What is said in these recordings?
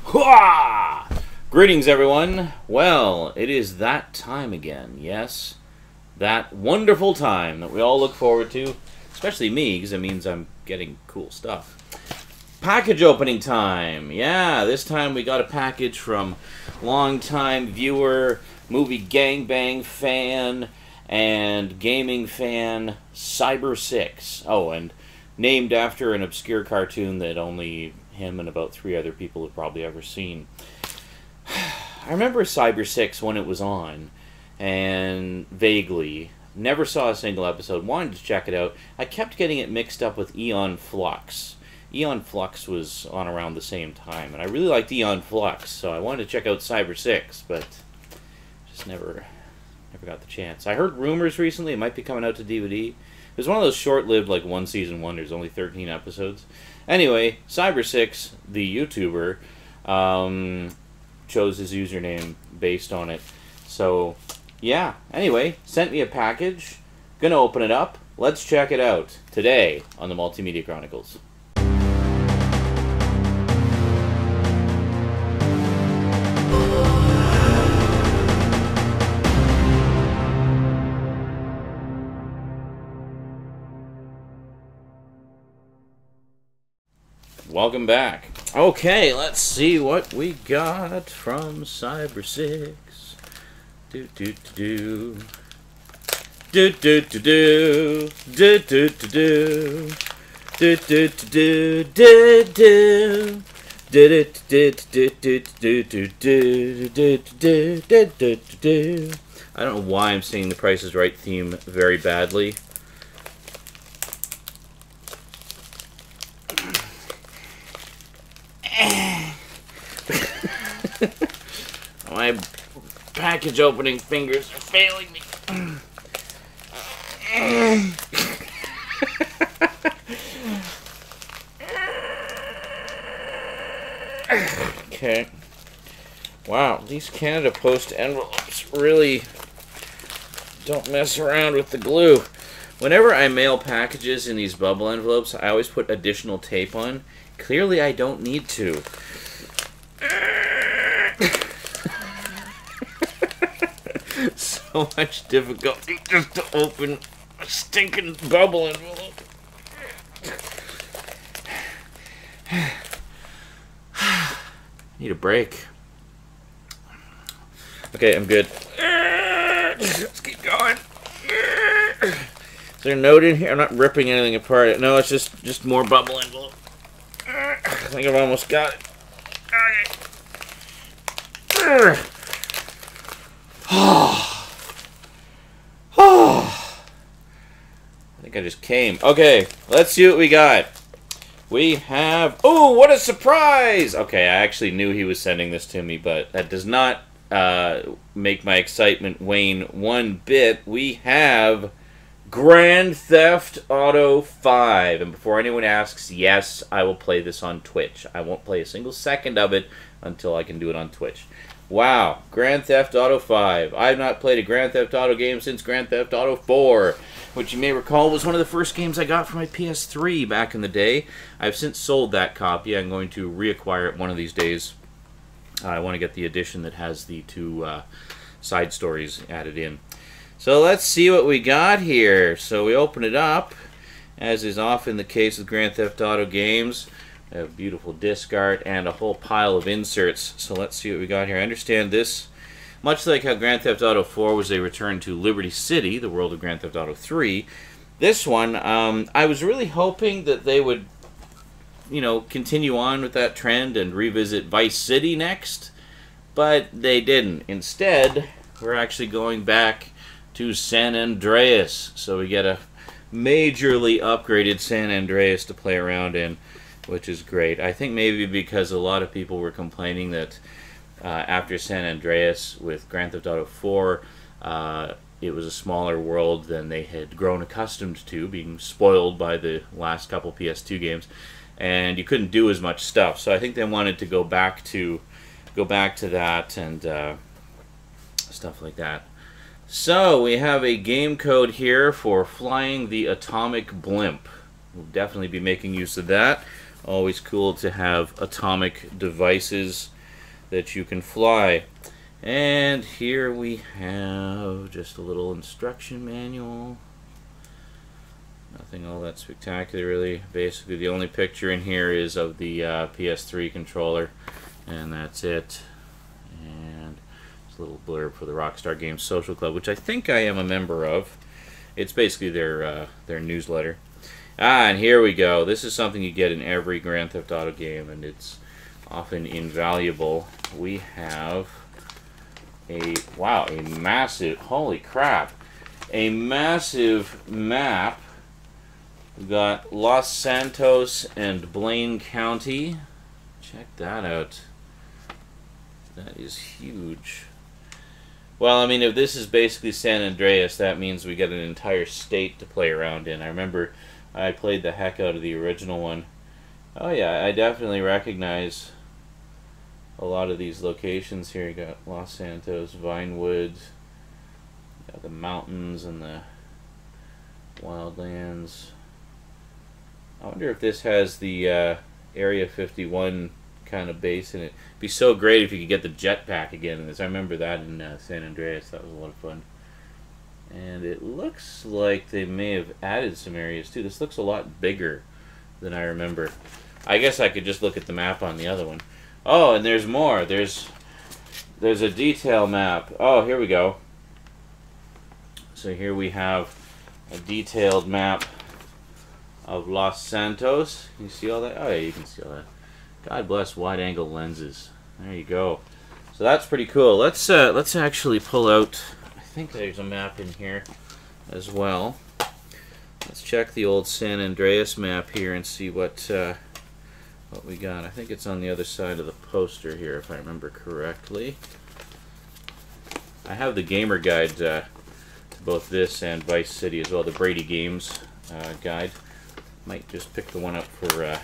Hooah! Greetings, everyone. Well, it is that time again. Yes, that wonderful time that we all look forward to, especially me, because it means I'm getting cool stuff. Package opening time. Yeah, this time we got a package from longtime viewer, movie gangbang fan, and gaming fan Cybersix. Oh, and named after an obscure cartoon that only him and about 3 other people have probably ever seen. I remember Cybersix when it was on, and vaguely. Never saw a single episode, wanted to check it out. I kept getting it mixed up with Aeon Flux. Aeon Flux was on around the same time, and I really liked Aeon Flux, so I wanted to check out Cybersix, but just never got the chance. I heard rumors recently it might be coming out to DVD. It was one of those short-lived, like, one-season wonders, only 13 episodes. Anyway, Cybersix, the YouTuber, chose his username based on it. So, yeah. Anyway, sent me a package. Gonna open it up. Let's check it out today on the Multimedia Chronicles. Welcome back. Okay, let's see what we got from Cybersix. Do do do do do do do do do do do do do do do. I don't know why I'm singing the Price is Right theme very badly. My package opening fingers are failing me. Okay. Wow, these Canada Post envelopes really don't mess around with the glue. Whenever I mail packages in these bubble envelopes, I always put additional tape on. Clearly, I don't need to. So much difficulty just to open a stinking bubble envelope. Need a break. Okay, I'm good. Let's keep going. Is there a note in here? I'm not ripping anything apart. No, it's just more bubble envelope. I think I've almost got it. Okay. I think I just came. Okay, let's see what we got. We have... Oh, what a surprise! Okay, I actually knew he was sending this to me, but that does not make my excitement wane one bit. We have Grand Theft Auto 5. And before anyone asks, yes, I will play this on Twitch. I won't play a single second of it until I can do it on Twitch. Wow, Grand Theft Auto 5. I have not played a Grand Theft Auto game since Grand Theft Auto 4, which you may recall was one of the first games I got for my PS3 back in the day. I've since sold that copy. I'm going to reacquire it one of these days. I want to get the edition that has the 2 side stories added in. So let's see what we got here. So we open it up, as is often the case with Grand Theft Auto games. A beautiful disc art and a whole pile of inserts. So let's see what we got here. I understand this, much like how Grand Theft Auto 4 was a return to Liberty City, the world of Grand Theft Auto 3. This one, I was really hoping that they would, you know, continue on with that trend and revisit Vice City next, but they didn't. Instead, we're actually going back to San Andreas. So we get a majorly upgraded San Andreas to play around in, which is great. I think maybe because a lot of people were complaining that after San Andreas with Grand Theft Auto 4, it was a smaller world than they had grown accustomed to, being spoiled by the last couple PS2 games, and you couldn't do as much stuff. So I think they wanted to go back to that and stuff like that. So we have a game code here for flying the atomic blimp. We'll definitely be making use of that. Always cool to have atomic devices that you can fly. And here we have just a little instruction manual. Nothing all that spectacular, really. Basically, the only picture in here is of the PS3 controller, and that's it. And it's a little blurb for the Rockstar Games Social Club, which I think I am a member of. It's basically their newsletter. And here we go. This is something you get in every Grand Theft Auto game, and it's often invaluable. We have a massive, holy crap, a massive map. We've got Los Santos and Blaine County. Check that out. That is huge. Well, I mean, if this is basically San Andreas, that means we get an entire state to play around in. I remember I played the heck out of the original one. Oh yeah, I definitely recognize a lot of these locations here. You got Los Santos, Vinewood, got the mountains and the wildlands. I wonder if this has the Area 51 kind of base in it. It'd be so great if you could get the jetpack again in this. I remember that in San Andreas. That was a lot of fun. And it looks like they may have added some areas too. This looks a lot bigger than I remember. I guess I could just look at the map on the other one. Oh, and there's more. There's a detail map. Oh, here we go. So here we have a detailed map of Los Santos. You see all that? Oh yeah, you can see all that. God bless wide-angle lenses. There you go. So that's pretty cool. Let's actually pull out. I think there's a map in here as well. Let's check the old San Andreas map here and see what we got. I think it's on the other side of the poster here, if I remember correctly. I have the gamer guide to both this and Vice City as well, the Brady Games guide. Might just pick the one up for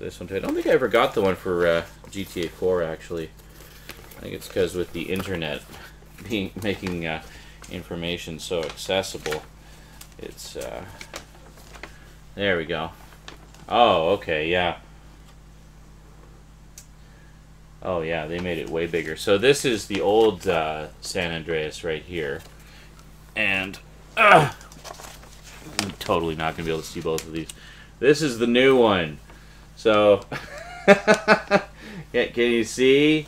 this one too. I don't think I ever got the one for GTA 4 actually. I think it's because with the internet making information so accessible, it's there we go. Oh, okay, yeah. Oh yeah, they made it way bigger. So this is the old San Andreas right here, and I'm totally not gonna be able to see both of these. This is the new one. So can you see?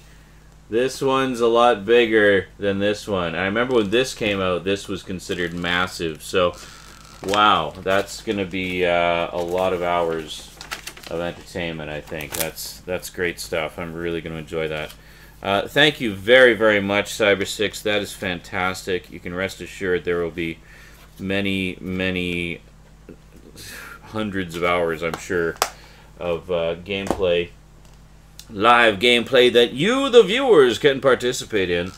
This one's a lot bigger than this one. I remember when this came out, this was considered massive. So wow, that's gonna be a lot of hours of entertainment, I think. That's great stuff. I'm really going to enjoy that. Thank you very, very much, Cybersix. That is fantastic. You can rest assured there will be many, many hundreds of hours, I'm sure, of gameplay, live gameplay that you, the viewers, can participate in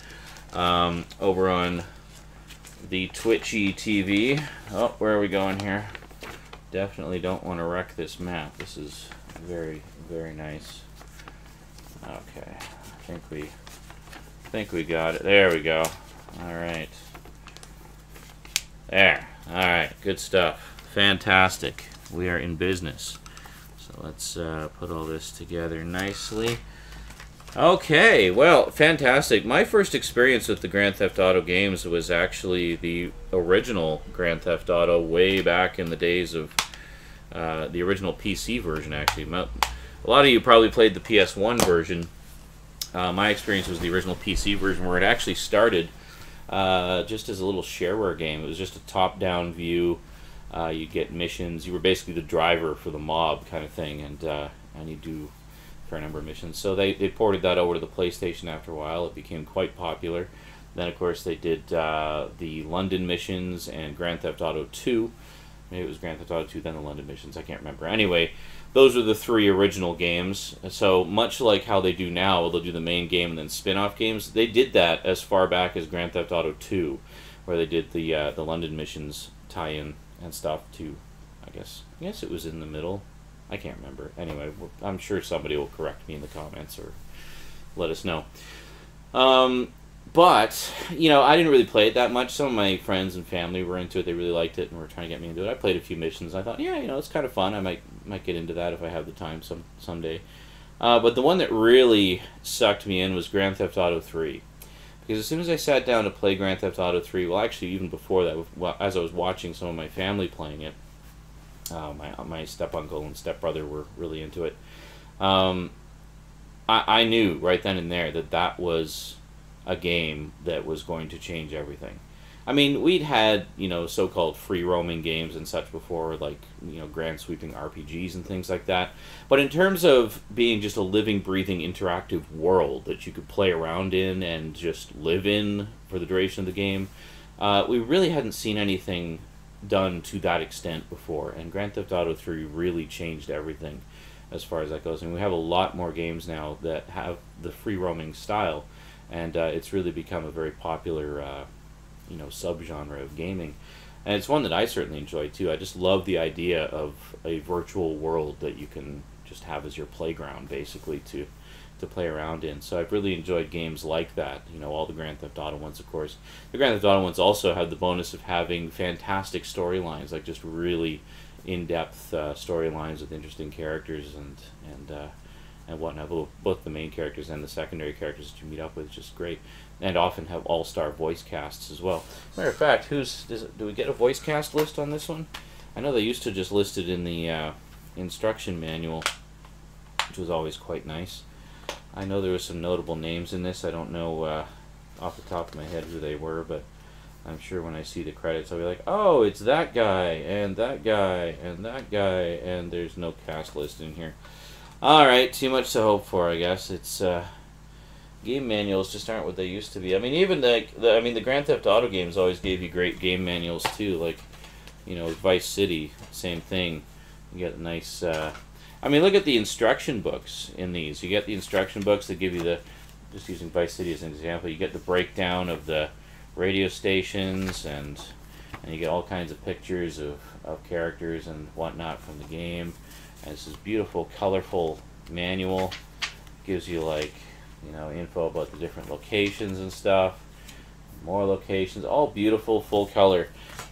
over on the Twitchy TV. Oh, where are we going here? Definitely don't want to wreck this map. This is very, very nice. Okay, I think we got it. There we go. All right. There. All right. Good stuff. Fantastic. We are in business. So let's put all this together nicely. Okay, well, fantastic. My first experience with the Grand Theft Auto games was actually the original Grand Theft Auto way back in the days of the original PC version, actually. A lot of you probably played the PS1 version. My experience was the original PC version, where it actually started just as a little shareware game. It was just a top-down view. You'd get missions. You were basically the driver for the mob kind of thing, and you do for a number of missions. So they ported that over to the PlayStation after a while. It became quite popular. Then, of course, they did the London missions and Grand Theft Auto 2. Maybe it was Grand Theft Auto 2, then the London missions. I can't remember. Anyway, those are the three original games. So much like how they do now, they'll do the main game and then spin-off games. They did that as far back as Grand Theft Auto 2, where they did the London missions tie-in and stuff to, I guess it was in the middle. I can't remember. Anyway, I'm sure somebody will correct me in the comments or let us know. But, you know, I didn't really play it that much. Some of my friends and family were into it. They really liked it and were trying to get me into it. I played a few missions. I thought, yeah, you know, it's kind of fun. I might get into that if I have the time someday. But the one that really sucked me in was Grand Theft Auto 3. Because as soon as I sat down to play Grand Theft Auto 3, well, actually, even before that, as I was watching some of my family playing it, my step-uncle and step-brother were really into it, I knew right then and there that that was a game that was going to change everything. I mean, we'd had, so-called free-roaming games and such before, like, grand sweeping RPGs and things like that. But in terms of being just a living, breathing, interactive world that you could play around in and just live in for the duration of the game, we really hadn't seen anything done to that extent before. And Grand Theft Auto 3 really changed everything as far as that goes. And we have a lot more games now that have the free-roaming style, and it's really become a very popular subgenre of gaming, and it's one that I certainly enjoy too. I just love the idea of a virtual world that you can just have as your playground, basically, to play around in. So I've really enjoyed games like that. All the Grand Theft Auto ones, of course. The Grand Theft Auto ones also have the bonus of having fantastic storylines, like just really in-depth storylines with interesting characters and whatnot. Both the main characters and the secondary characters that you meet up with, just great. And often have all-star voice casts as well. Matter of fact, do we get a voice cast list on this one? I know they used to just list it in the instruction manual, which was always quite nice. I know there were some notable names in this. I don't know off the top of my head who they were, but I'm sure when I see the credits I'll be like, oh, it's that guy, and that guy, and that guy, and there's no cast list in here. Alright, too much to hope for, I guess. It's game manuals just aren't what they used to be. I mean, even the Grand Theft Auto games always gave you great game manuals too. Like, Vice City, same thing. You get nice. I mean, look at the instruction books in these. You get the instruction books that give you just using Vice City as an example. You get the breakdown of the radio stations, and you get all kinds of pictures of characters and whatnot from the game. And it's this beautiful, colorful manual. Gives you info about the different locations and stuff. More locations, all beautiful, full color.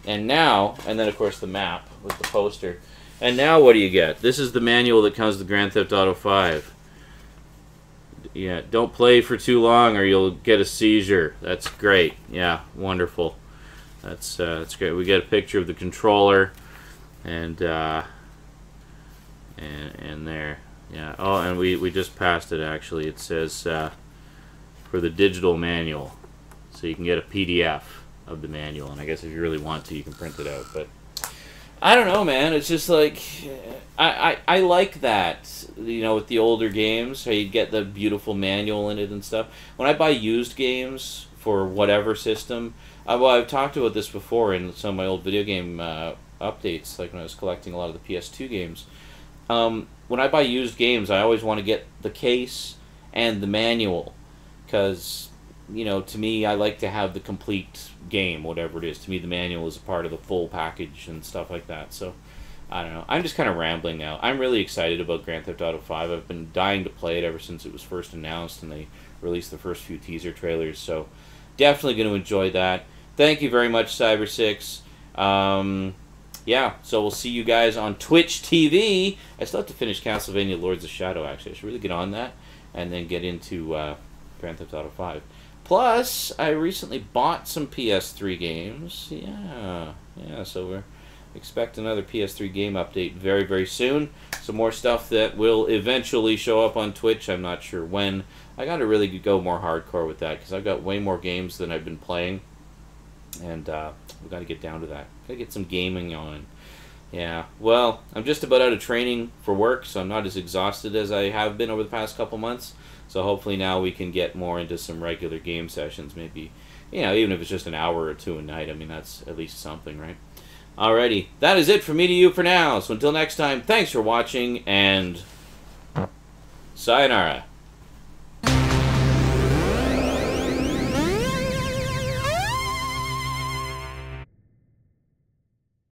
And then of course the map with the poster. And now what do you get? This is the manual that comes with Grand Theft Auto 5. Yeah, don't play for too long or you'll get a seizure. That's great. Yeah, wonderful. That's great. We get a picture of the controller and there. Yeah. Oh, and we just passed it, actually. It says for the digital manual. So you can get a PDF of the manual. And I guess if you really want to, you can print it out. But I don't know, man. It's just like, I like that, with the older games, how you get the beautiful manual in it and stuff. When I buy used games for whatever system, well, I've talked about this before in some of my old video game updates, like when I was collecting a lot of the PS2 games. When I buy used games, I always want to get the case and the manual, because, to me, I like to have the complete game, whatever it is. To me, the manual is a part of the full package and stuff like that. So, I don't know. I'm just kind of rambling now. I'm really excited about Grand Theft Auto 5. I've been dying to play it ever since it was first announced and they released the first few teaser trailers. So, definitely going to enjoy that. Thank you very much, Cybersix. Yeah, so we'll see you guys on Twitch TV. I still have to finish Castlevania Lords of Shadow, actually. I should really get on that and then get into Grand Theft Auto 5. Plus, I recently bought some PS3 games. Yeah, so we're expect another PS3 game update very, very soon. Some more stuff that will eventually show up on Twitch. I'm not sure when. I got to really go more hardcore with that because I've got way more games than I've been playing. And we've got to get down to that. Got to get some gaming on. Yeah, well, I'm just about out of training for work, so I'm not as exhausted as I have been over the past couple months. So hopefully now we can get more into some regular game sessions. Maybe, even if it's just an hour or two a night. I mean, that's at least something, right? Alrighty, that is it from me to you for now. So until next time, thanks for watching, and sayonara.